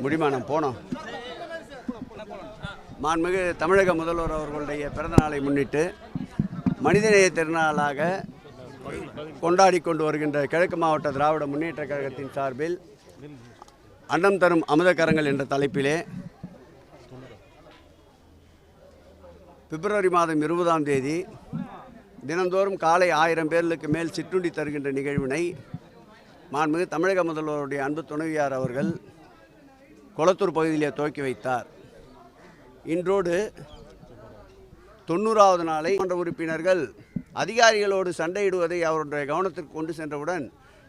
முடிமானம் போனோம். மாண்புமிகு தமிழக முதல்வர் அவர்களுடைய பிறந்தநாளை முன்னிட்டு மனிதநேய திருநாளாக கொண்டாடி கொண்டு வருகின்ற கிழக்கு மாவட்ட திராவிட முன்னேற்ற கழகத்தின் சார்பில் அன்னம் தரும் அமுதக்கரங்கள் என்ற தலைப்பிலே பிப்ரவரி மாதம் 20ஆம் தேதி தினந்தோறும் காலை 1000 பேர்களுக்கு மேல் சிற்றுண்டி தருகின்ற நிகழ்வினை மாண்புமிகு தமிழக முதல்வருடைய அன்பு துணைவியார் அவர்கள் கொளத்தூர் பகுதியிலே துவக்கி வைத்தார். இன்றோடு 90வது நாளை மன்ற உறுப்பினர்கள் அதிகாரிகளோடு சண்டையிடுவதை அவருடைய கவனத்திற்கு கொண்டு சென்றவுடன்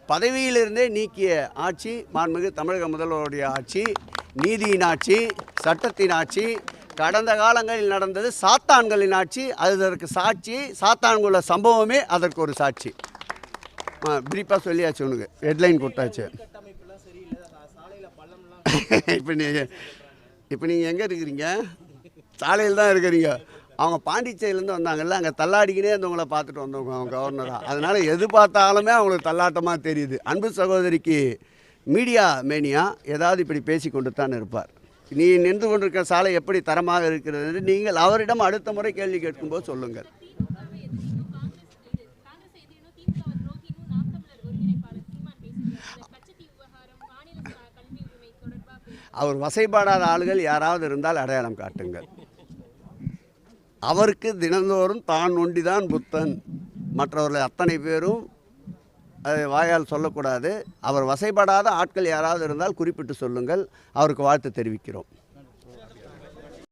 பதவியிலிருந்தே நீக்கிய ஆட்சி மாண்புமிகு தமிழக முதல்வருடைய ஆட்சி, நீதியின் ஆட்சி, சட்டத்தின் ஆட்சி. கடந்த காலங்களில் நடந்தது சாத்தான்களின் ஆட்சி, அதற்கு சாட்சி. சாத்தான்குள்ள சம்பவமே அதற்கு ஒரு சாட்சி. பிரீஃபாக சொல்லியாச்சு, உனக்கு ஹெட்லைன் கொடுத்தாச்சு. இப்போ நீங்கள் எங்கே இருக்கிறீங்க? சாலையில் தான் இருக்கிறீங்க. அவங்க பாண்டிச்சேரியிலேருந்து வந்தாங்கல்ல, அங்கே தள்ளாடிக்கினே இருந்தவங்கள பார்த்துட்டு வந்தவங்க அவங்க கவர்னராக. அதனால் எது பார்த்தாலுமே அவங்களுக்கு தள்ளாட்டமாக தெரியுது. அன்பு சகோதரிக்கு மீடியா மேனியா ஏதாவது இப்படி பேசி கொண்டு தான் இருப்பார். நீ நின்று கொண்டிருக்கிற சாலை எப்படி தரமாக இருக்கிறது என்று நீங்கள் அவரிடம் அடுத்த முறை கேள்வி கேட்கும்போது சொல்லுங்கள். அவர் வசைப்பாடாத ஆளுகள் யாராவது இருந்தால் அடையாளம் காட்டுங்கள். அவருக்கு தினந்தோறும் தான் ஒண்டிதான் புத்தன், மற்றவர்கள் அத்தனை பேரும் அதை வாயால் சொல்லக்கூடாது. அவர் வசைப்படாத ஆட்கள் யாராவது இருந்தால் குறிப்பிட்டு சொல்லுங்கள். அவருக்கு வாழ்த்து தெரிவிக்கிறோம்.